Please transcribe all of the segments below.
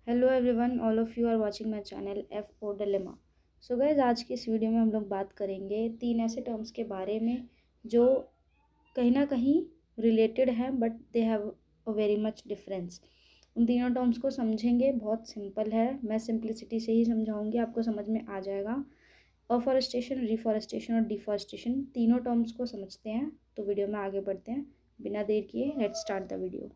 Hello everyone, all of you are watching my channel F4 dilemma. So guys, आज की इस video में हम लोग बात करेंगे 3 ऐसे टर्म्स के बारे में जो कहीं ना कहीं रिलेटेड हैं but they have a very much difference. उन तीनों टर्म्स को समझेंगे, बहुत सिंपल है, मैं सिंप्लिसिटी से ही समझाऊंगी, आपको समझ में आ जाएगा। अफॉरेस्टेशन, रिफॉरेस्टेशन और डिफॉरेस्टेशन, तीनों टर्म्स को समझते हैं तो वीडियो में आगे बढ़ते हैं। बिना देर किए लेट्स स्टार्ट द वीडियो।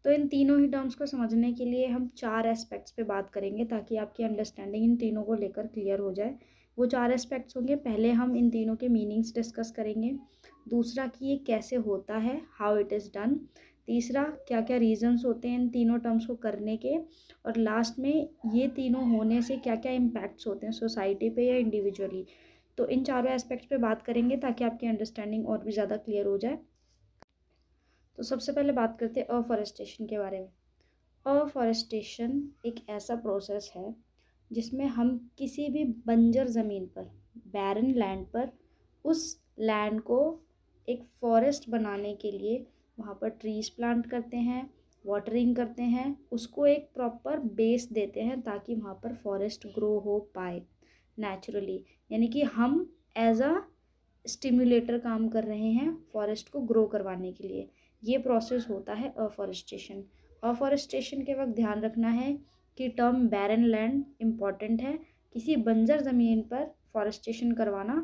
तो इन तीनों ही टर्म्स को समझने के लिए हम 4 एस्पेक्ट्स पे बात करेंगे ताकि आपकी अंडरस्टैंडिंग इन तीनों को लेकर क्लियर हो जाए। वो 4 एस्पेक्ट्स होंगे। पहले हम इन तीनों के मीनिंग्स डिस्कस करेंगे। दूसरा कि ये कैसे होता है, हाउ इट इज़ डन। तीसरा, क्या क्या रीजंस होते हैं इन तीनों टर्म्स को करने के। और लास्ट में, ये तीनों होने से क्या क्या इम्पैक्ट्स होते हैं सोसाइटी पे या इंडिविजुअली। तो इन चारों एस्पेक्ट्स पे बात करेंगे ताकि आपकी अंडरस्टैंडिंग और भी ज़्यादा क्लियर हो जाए। तो सबसे पहले बात करते हैं अफॉरेस्टेशन के बारे में। अफॉरेस्टेशन एक ऐसा प्रोसेस है जिसमें हम किसी भी बंजर ज़मीन पर, बैरन लैंड पर, उस लैंड को एक फॉरेस्ट बनाने के लिए वहाँ पर ट्रीज़ प्लांट करते हैं, वाटरिंग करते हैं, उसको एक प्रॉपर बेस देते हैं ताकि वहाँ पर फॉरेस्ट ग्रो हो पाए नेचुरली। यानी कि हम एज अ स्टिम्युलेटर काम कर रहे हैं फॉरेस्ट को ग्रो करवाने के लिए। ये प्रोसेस होता है अफॉरेस्टेशन। अफॉरेस्टेशन के वक्त ध्यान रखना है कि टर्म बैरन लैंड इम्पॉर्टेंट है। किसी बंजर ज़मीन पर फॉरेस्टेशन करवाना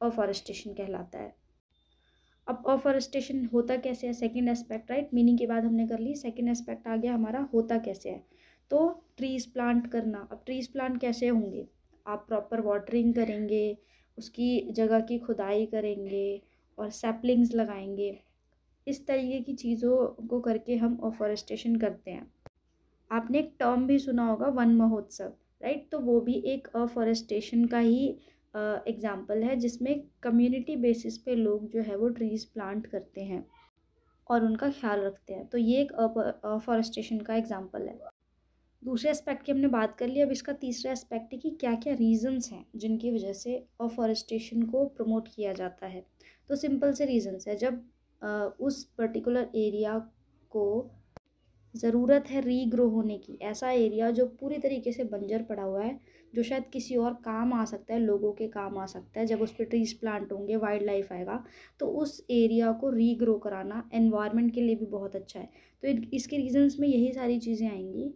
अफॉरेस्टेशन कहलाता है। अब अफॉरेस्टेशन होता कैसे है, सेकंड एस्पेक्ट, राइट। मीनिंग की बात हमने कर ली, सेकंड एस्पेक्ट आ गया हमारा होता कैसे है। तो ट्रीज़ प्लांट करना। अब ट्रीज़ प्लांट कैसे होंगे, आप प्रॉपर वाटरिंग करेंगे, उसकी जगह की खुदाई करेंगे और सैपलिंग्स लगाएंगे। इस तरीके की चीज़ों को करके हम अफॉरेस्टेशन करते हैं। आपने एक टर्म भी सुना होगा, वन महोत्सव, राइट। तो वो भी एक अफॉरेस्टेशन का ही एग्जाम्पल है जिसमें कम्युनिटी बेसिस पे लोग जो है वो ट्रीज़ प्लांट करते हैं और उनका ख्याल रखते हैं। तो ये एक अफॉरेस्टेशन का एग्जाम्पल है। दूसरे एस्पेक्ट की हमने बात कर ली। अब इसका तीसरा एस्पेक्ट है कि क्या क्या रीजंस हैं जिनकी वजह से अफॉरेस्टेशन को प्रमोट किया जाता है। तो सिंपल से रीजंस है, जब उस पर्टिकुलर एरिया को ज़रूरत है रीग्रो होने की, ऐसा एरिया जो पूरी तरीके से बंजर पड़ा हुआ है, जो शायद किसी और काम आ सकता है, लोगों के काम आ सकता है, जब उस पर ट्रीज प्लांट होंगे, वाइल्ड लाइफ आएगा, तो उस एरिया को रीग्रो कराना एनवायरनमेंट के लिए भी बहुत अच्छा है। तो इसके रीजंस में यही सारी चीज़ें आएंगी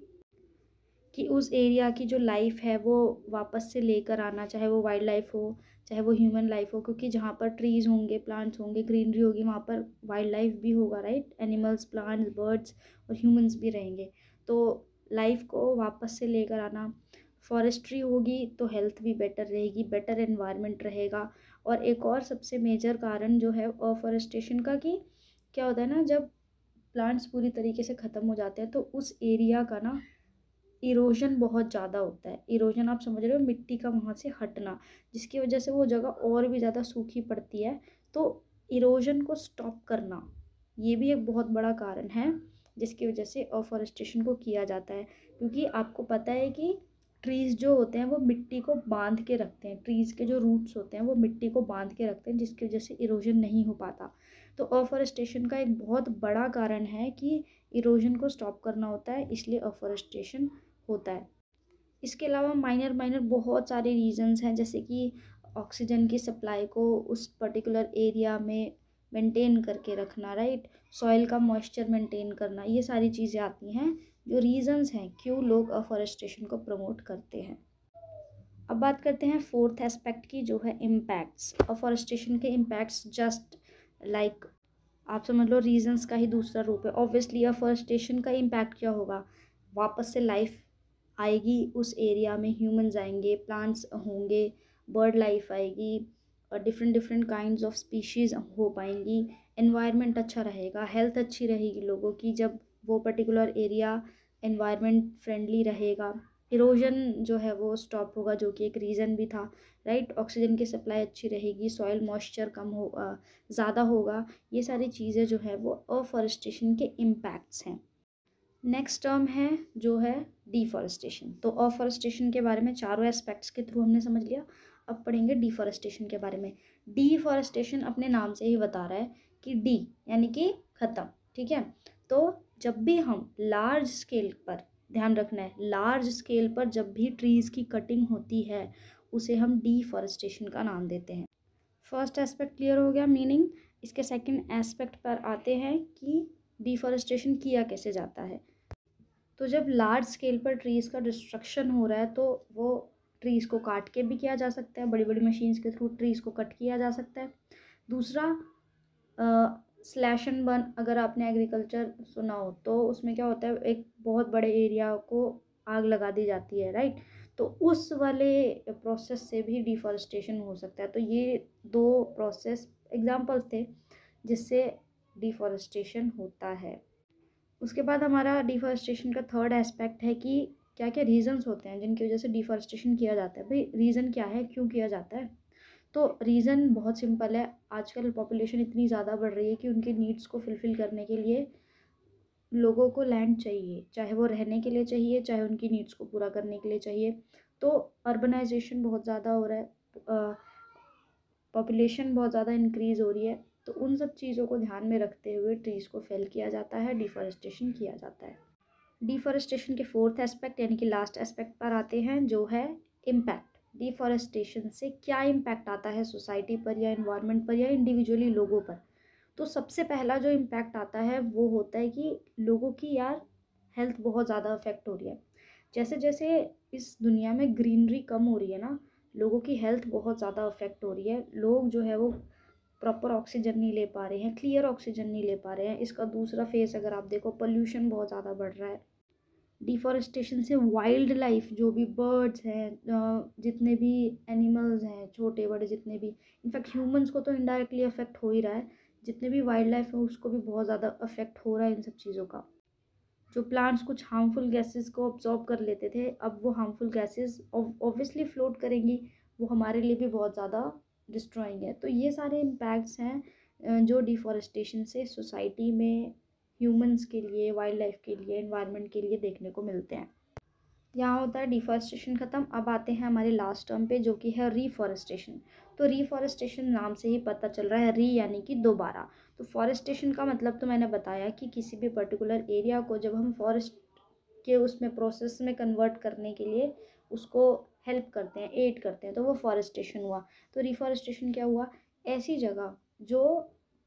कि उस एरिया की जो लाइफ है वो वापस से लेकर आना, चाहे वो वाइल्ड लाइफ हो, चाहे वो ह्यूमन लाइफ हो, क्योंकि जहाँ पर ट्रीज़ होंगे, प्लांट्स होंगे, ग्रीनरी होगी, वहाँ पर वाइल्ड लाइफ भी होगा, राइट। एनिमल्स, प्लांट्स, बर्ड्स और ह्यूमंस भी रहेंगे। तो लाइफ को वापस से लेकर आना। फॉरेस्ट्री होगी तो हेल्थ भी बेटर रहेगी, बेटर एनवायरनमेंट रहेगा। और एक और सबसे मेजर कारण जो है अफॉरेस्टेशन का, कि क्या होता है ना, जब प्लांट्स पूरी तरीके से ख़त्म हो जाते हैं तो उस एरिया का ना इरोजन बहुत ज़्यादा होता है। इरोजन आप समझ रहे हो, मिट्टी का वहाँ से हटना, जिसकी वजह से वो जगह और भी ज़्यादा सूखी पड़ती है। तो इरोजन को स्टॉप करना, ये भी एक बहुत बड़ा कारण है जिसकी वजह से अफॉरेस्टेशन को किया जाता है। क्योंकि आपको पता है कि ट्रीज़ जो होते हैं वो मिट्टी को बांध के रखते हैं, ट्रीज़ के जो रूट्स होते हैं वो मिट्टी को बांध के रखते हैं, जिसकी वजह से इरोजन नहीं हो पाता। तो अफॉरेस्टेशन का एक बहुत बड़ा कारण है कि इरोजन को स्टॉप करना होता है, इसलिए अफॉरेस्टेशन होता है। इसके अलावा माइनर माइनर बहुत सारे रीजंस हैं, जैसे कि ऑक्सीजन की सप्लाई को उस पर्टिकुलर एरिया में मेंटेन करके रखना, राइट। सॉइल का मॉइस्चर मेंटेन करना, ये सारी चीज़ें आती हैं जो रीजंस हैं क्यों लोग अफॉरेस्टेशन को प्रमोट करते हैं। अब बात करते हैं फोर्थ एस्पेक्ट की, जो है इम्पैक्ट्स। अफॉरेस्टेशन के इम्पैक्ट्स जस्ट लाइक, आप समझ लो, रीजंस का ही दूसरा रूप है। ऑब्वियसली अफॉरेस्टेशन का इम्पैक्ट क्या होगा, वापस से लाइफ आएगी उस एरिया में, ह्यूमंस आएंगे, प्लांट्स होंगे, बर्ड लाइफ आएगी और different different kinds of species हो पाएंगी। एनवायरनमेंट अच्छा रहेगा, हेल्थ अच्छी रहेगी लोगों की, जब वो पर्टिकुलर एरिया एनवायरनमेंट फ्रेंडली रहेगा। इरोजन जो है वो स्टॉप होगा, जो कि एक रीज़न भी था, राइट। ऑक्सीजन की सप्लाई अच्छी रहेगी, सॉइल मॉइस्चर कम हो ज़्यादा होगा। ये सारी चीज़ें जो है वो अफॉरेस्टेशन के इम्पैक्ट्स हैं। नेक्स्ट टर्म है जो है डिफॉरेस्टेशन। तो अफॉरेस्टेशन के बारे में चारों एस्पेक्ट्स के थ्रू हमने समझ लिया। अब पढ़ेंगे डिफॉरेस्टेशन के बारे में। डिफॉरेस्टेशन अपने नाम से ही बता रहा है कि डी यानी कि ख़त्म, ठीक है। तो जब भी हम लार्ज स्केल पर, ध्यान रखना है, लार्ज स्केल पर जब भी ट्रीज़ की कटिंग होती है उसे हम डिफॉरेस्टेशन का नाम देते हैं। फर्स्ट एस्पेक्ट क्लियर हो गया, मीनिंग। इसके सेकंड एस्पेक्ट पर आते हैं कि डिफॉरेस्टेशन किया कैसे जाता है। तो जब लार्ज स्केल पर ट्रीज़ का डिस्ट्रक्शन हो रहा है तो वो ट्रीज़ को काट के भी किया जा सकता है, बड़ी बड़ी मशीन्स के थ्रू ट्रीज़ को कट किया जा सकता है। दूसरा, स्लैश एंड बर्न, अगर आपने एग्रीकल्चर सुना हो तो उसमें क्या होता है, एक बहुत बड़े एरिया को आग लगा दी जाती है, राइट। तो उस वाले प्रोसेस से भी डिफॉरेस्टेशन हो सकता है। तो ये दो प्रोसेस एग्जांपल्स थे जिससे डिफॉरेस्टेशन होता है। उसके बाद हमारा डिफॉरेस्टेशन का थर्ड एस्पेक्ट है कि क्या क्या रीजंस होते हैं जिनकी वजह से डिफॉरेस्टेशन किया जाता है। भाई रीज़न क्या है, क्यों किया जाता है? तो रीज़न बहुत सिंपल है। आजकल पॉपुलेशन इतनी ज़्यादा बढ़ रही है कि उनके नीड्स को फुलफ़िल करने के लिए लोगों को लैंड चाहिए, चाहे वो रहने के लिए चाहिए, चाहे उनकी नीड्स को पूरा करने के लिए चाहिए। तो अर्बनाइजेशन बहुत ज़्यादा हो रहा है, पॉपुलेशन बहुत ज़्यादा इंक्रीज़ हो रही है। तो उन सब चीज़ों को ध्यान में रखते हुए ट्रीज़ को फेल किया जाता है, डिफॉरेस्टेशन किया जाता है। डिफॉरेस्टेशन के फोर्थ एस्पेक्ट यानी कि लास्ट एस्पेक्ट पर आते हैं, जो है इम्पैक्ट। डिफॉरेस्टेशन से क्या इम्पैक्ट आता है सोसाइटी पर या इन्वायरमेंट पर या इंडिविजुअली लोगों पर। तो सबसे पहला जो इम्पैक्ट आता है वो होता है कि लोगों की यार हेल्थ बहुत ज़्यादा अफेक्ट हो रही है। जैसे जैसे इस दुनिया में ग्रीनरी कम हो रही है ना, लोगों की हेल्थ बहुत ज़्यादा अफेक्ट हो रही है। लोग जो है वो प्रॉपर ऑक्सीजन नहीं ले पा रहे हैं, क्लियर ऑक्सीजन नहीं ले पा रहे हैं। इसका दूसरा फेस अगर आप देखो, पोल्यूशन बहुत ज़्यादा बढ़ रहा है। डिफॉरेस्टेशन से वाइल्ड लाइफ, जो भी बर्ड्स हैं, जितने भी एनिमल्स हैं, छोटे बड़े जितने भी, इनफैक्ट ह्यूमंस को तो इनडायरेक्टली अफेक्ट हो ही रहा है, जितने भी वाइल्ड लाइफ है उसको भी बहुत ज़्यादा अफेक्ट हो रहा है इन सब चीज़ों का। जो प्लांट्स कुछ हार्मफुल गैसेस को ऑब्जॉर्ब कर लेते थे, अब वो हार्मफुल गैसेस ऑब्वियसली फ्लोट करेंगी, वो हमारे लिए भी बहुत ज़्यादा डिस्ट्रॉइंग है। तो ये सारे इम्पैक्ट्स हैं जो डिफॉरेस्टेशन से सोसाइटी में ह्यूमंस के लिए, वाइल्ड लाइफ के लिए, एनवायरनमेंट के लिए देखने को मिलते हैं। यहाँ होता है डिफॉरेस्टेशन ख़त्म। अब आते हैं हमारे लास्ट टर्म पे, जो कि है रीफॉरेस्टेशन। तो रीफॉरेस्टेशन नाम से ही पता चल रहा है, री यानी कि दोबारा। तो फॉरेस्टेशन का मतलब तो मैंने बताया कि किसी भी पर्टिकुलर एरिया को जब हम फॉरेस्ट के उसमें प्रोसेस में कन्वर्ट करने के लिए उसको हेल्प करते हैं, एड करते हैं, तो वो फॉरेस्टेशन हुआ। तो रिफॉरेस्टेशन क्या हुआ, ऐसी जगह जो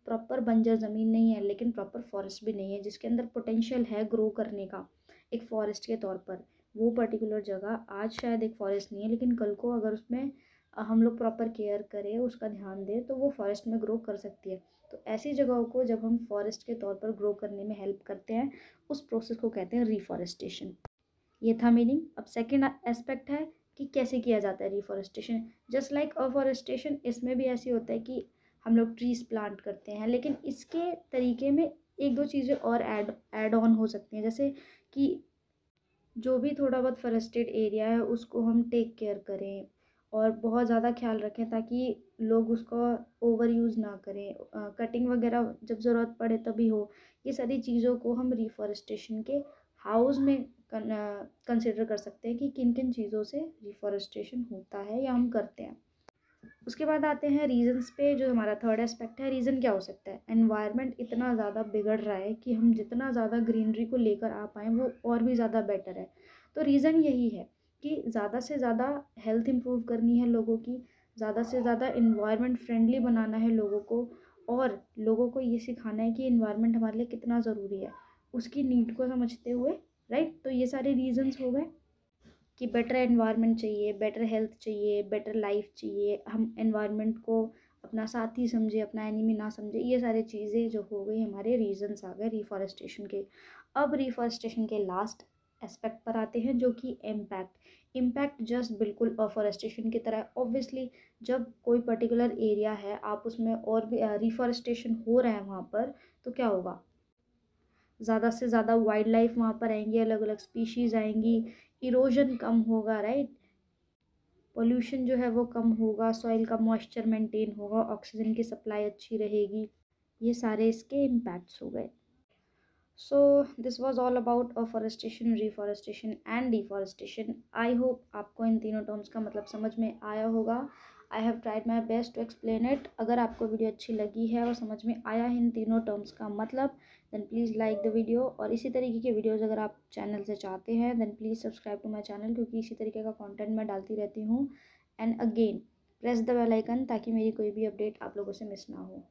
प्रॉपर बंजर ज़मीन नहीं है लेकिन प्रॉपर फॉरेस्ट भी नहीं है, जिसके अंदर पोटेंशियल है ग्रो करने का एक फॉरेस्ट के तौर पर, वो पर्टिकुलर जगह आज शायद एक फॉरेस्ट नहीं है, लेकिन कल को अगर उसमें हम लोग प्रॉपर केयर करें, उसका ध्यान दें, तो वो फॉरेस्ट में ग्रो कर सकती है। तो ऐसी जगहों को जब हम फॉरेस्ट के तौर पर ग्रो करने में हेल्प करते हैं, उस प्रोसेस को कहते हैं रिफॉरेस्टेशन। ये था मीनिंग। अब सेकंड एस्पेक्ट है कि कैसे किया जाता है रिफॉरेस्टेशन। जस्ट लाइक अफॉरेस्टेशन, इसमें भी ऐसे होता है कि हम लोग ट्रीज प्लांट करते हैं, लेकिन इसके तरीके में एक दो चीज़ें और ऐड ऑन हो सकती हैं। जैसे कि जो भी थोड़ा बहुत फॉरेस्टेड एरिया है उसको हम टेक केयर करें और बहुत ज़्यादा ख्याल रखें ताकि लोग उसको ओवर यूज़ ना करें, कटिंग वगैरह जब ज़रूरत पड़े तभी हो। ये सारी चीज़ों को हम रिफॉरेस्टेशन के हाउस में कंसिडर कर सकते हैं कि किन किन चीज़ों से रिफॉरेस्टेशन होता है या हम करते हैं। उसके बाद आते हैं रीजंस पे, जो हमारा थर्ड एस्पेक्ट है। रीज़न क्या हो सकता है, एनवायरनमेंट इतना ज़्यादा बिगड़ रहा है कि हम जितना ज़्यादा ग्रीनरी को लेकर आ पाएँ वो और भी ज़्यादा बेटर है। तो रीज़न यही है कि ज़्यादा से ज़्यादा हेल्थ इम्प्रूव करनी है लोगों की, ज़्यादा से ज़्यादा इन्वायरमेंट फ्रेंडली बनाना है लोगों को, और लोगों को ये सिखाना है कि इन्वायरमेंट हमारे लिए कितना ज़रूरी है, उसकी नीड को समझते हुए, राइट। तो ये सारे रीजंस हो गए कि बेटर एनवायरनमेंट चाहिए, बेटर हेल्थ चाहिए, बेटर लाइफ चाहिए, हम एनवायरनमेंट को अपना साथी समझे, अपना एनिमी ना समझे। ये सारी चीज़ें जो हो गई हमारे रीजंस आ गए रिफॉरेस्टेशन के। अब रिफॉरेस्टेशन के लास्ट एस्पेक्ट पर आते हैं, जो कि इम्पैक्ट। इम्पैक्ट जस्ट बिल्कुल अफॉरेस्टेशन की तरह। ऑब्वियसली जब कोई पर्टिकुलर एरिया है, आप उसमें और भी रिफॉरेस्टेशन हो रहा है वहाँ पर, तो क्या होगा, ज़्यादा से ज़्यादा वाइल्ड लाइफ वहाँ पर आएंगी, अलग अलग स्पीशीज़ आएंगी, इरोजन कम होगा, राइट। पोल्यूशन जो है वो कम होगा, सॉइल का मॉइस्चर मेंटेन होगा, ऑक्सीजन की सप्लाई अच्छी रहेगी। ये सारे इसके इम्पैक्ट्स हो गए। So this was all about afforestation, reforestation and deforestation. I hope आपको इन तीनों टर्म्स का मतलब समझ में आया होगा। I have tried my best to explain it. अगर आपको वीडियो अच्छी लगी है और समझ में आया है इन तीनों टर्म्स का मतलब, then please like the video. और इसी तरीके के वीडियोस अगर आप चैनल से चाहते हैं then please subscribe to my channel, क्योंकि इसी तरीके का कंटेंट मैं डालती रहती हूँ। And again press the bell icon ताकि मेरी कोई भी अपडेट आप लोगों से मिस ना हो।